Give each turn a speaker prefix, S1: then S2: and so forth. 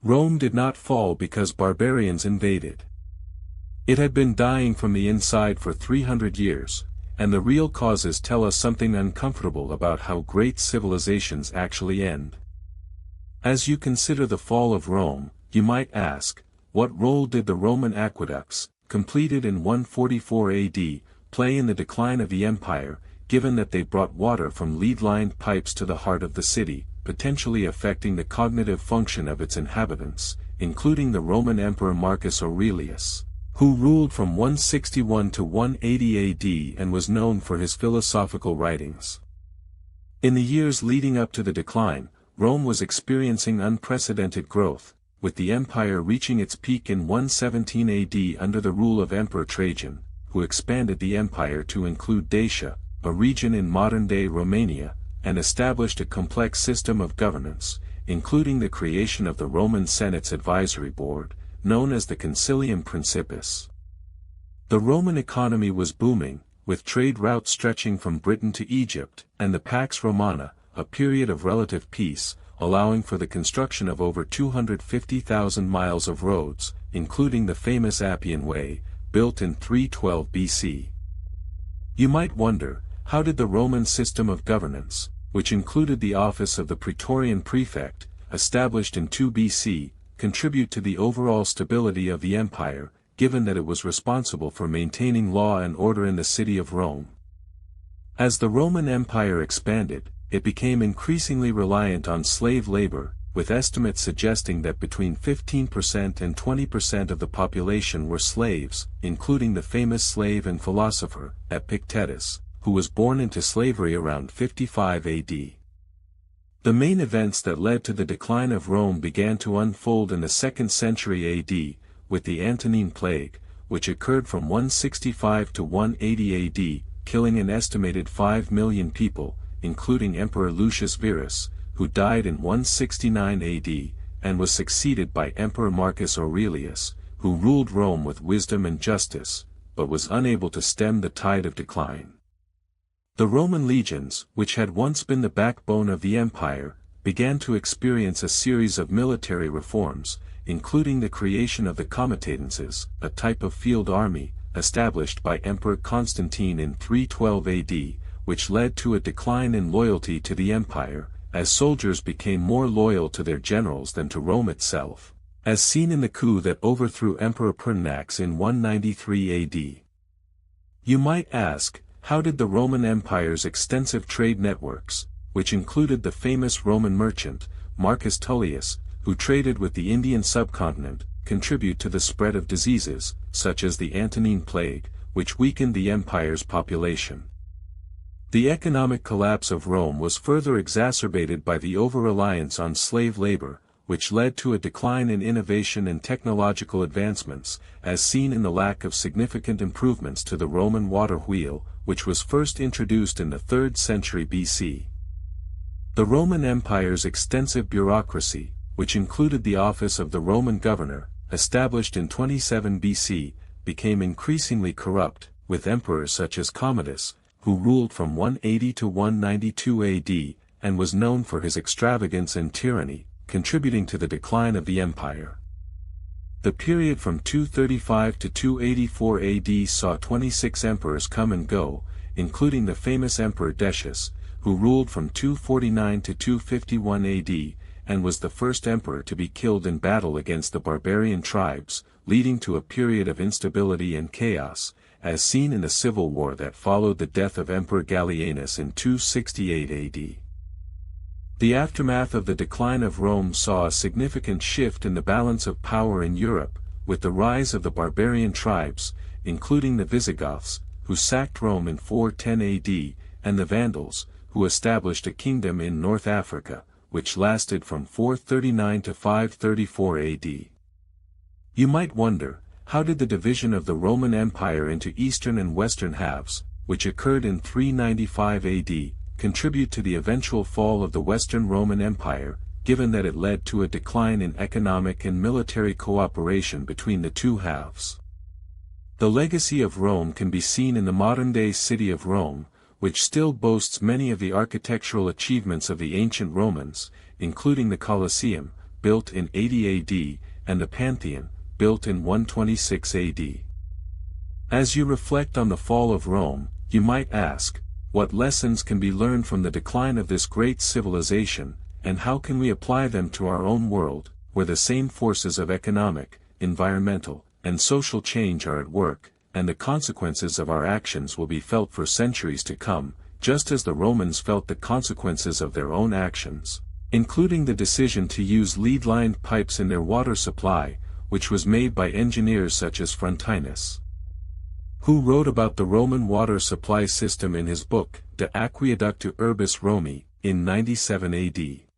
S1: Rome did not fall because barbarians invaded. It had been dying from the inside for 300 years, and the real causes tell us something uncomfortable about how great civilizations actually end. As you consider the fall of Rome, you might ask, what role did the Roman aqueducts, completed in 144 AD, play in the decline of the empire, given that they brought water from lead-lined pipes to the heart of the city, potentially affecting the cognitive function of its inhabitants, including the Roman Emperor Marcus Aurelius, who ruled from 161 to 180 AD and was known for his philosophical writings. In the years leading up to the decline, Rome was experiencing unprecedented growth, with the empire reaching its peak in 117 AD under the rule of Emperor Trajan, who expanded the empire to include Dacia, a region in modern-day Romania, and established a complex system of governance, including the creation of the Roman Senate's advisory board, known as the Concilium Principis. The Roman economy was booming, with trade routes stretching from Britain to Egypt, and the Pax Romana, a period of relative peace, allowing for the construction of over 250,000 miles of roads, including the famous Appian Way, built in 312 BC. You might wonder, how did the Roman system of governance, which included the office of the Praetorian Prefect, established in 2 BC, contribute to the overall stability of the empire, given that it was responsible for maintaining law and order in the city of Rome? As the Roman Empire expanded, it became increasingly reliant on slave labor, with estimates suggesting that between 15% and 20% of the population were slaves, including the famous slave and philosopher, Epictetus, who was born into slavery around 55 AD. The main events that led to the decline of Rome began to unfold in the 2nd century AD, with the Antonine Plague, which occurred from 165 to 180 AD, killing an estimated 5 million people, including Emperor Lucius Verus, who died in 169 AD, and was succeeded by Emperor Marcus Aurelius, who ruled Rome with wisdom and justice, but was unable to stem the tide of decline. The Roman legions, which had once been the backbone of the empire, began to experience a series of military reforms, including the creation of the comitatenses, a type of field army, established by Emperor Constantine in 312 AD, which led to a decline in loyalty to the empire, as soldiers became more loyal to their generals than to Rome itself, as seen in the coup that overthrew Emperor Pertinax in 193 AD. You might ask, how did the Roman Empire's extensive trade networks, which included the famous Roman merchant, Marcus Tullius, who traded with the Indian subcontinent, contribute to the spread of diseases, such as the Antonine Plague, which weakened the empire's population? The economic collapse of Rome was further exacerbated by the over-reliance on slave labor, which led to a decline in innovation and technological advancements, as seen in the lack of significant improvements to the Roman water wheel, which was first introduced in the 3rd century BC. The Roman Empire's extensive bureaucracy, which included the office of the Roman governor, established in 27 BC, became increasingly corrupt, with emperors such as Commodus, who ruled from 180 to 192 AD, and was known for his extravagance and tyranny, contributing to the decline of the empire. The period from 235 to 284 AD saw 26 emperors come and go, including the famous Emperor Decius, who ruled from 249 to 251 AD, and was the first emperor to be killed in battle against the barbarian tribes, leading to a period of instability and chaos, as seen in the civil war that followed the death of Emperor Gallienus in 268 AD. The aftermath of the decline of Rome saw a significant shift in the balance of power in Europe, with the rise of the barbarian tribes, including the Visigoths, who sacked Rome in 410 AD, and the Vandals, who established a kingdom in North Africa, which lasted from 439 to 534 AD. You might wonder, how did the division of the Roman Empire into eastern and western halves, which occurred in 395 AD, contribute to the eventual fall of the Western Roman Empire, given that it led to a decline in economic and military cooperation between the two halves? The legacy of Rome can be seen in the modern-day city of Rome, which still boasts many of the architectural achievements of the ancient Romans, including the Colosseum, built in 80 AD, and the Pantheon, built in 126 AD. As you reflect on the fall of Rome, you might ask, what lessons can be learned from the decline of this great civilization, and how can we apply them to our own world, where the same forces of economic, environmental, and social change are at work, and the consequences of our actions will be felt for centuries to come, just as the Romans felt the consequences of their own actions, including the decision to use lead-lined pipes in their water supply, which was made by engineers such as Frontinus, who wrote about the Roman water supply system in his book, De Aqueductu Urbis Romi, in 97 AD.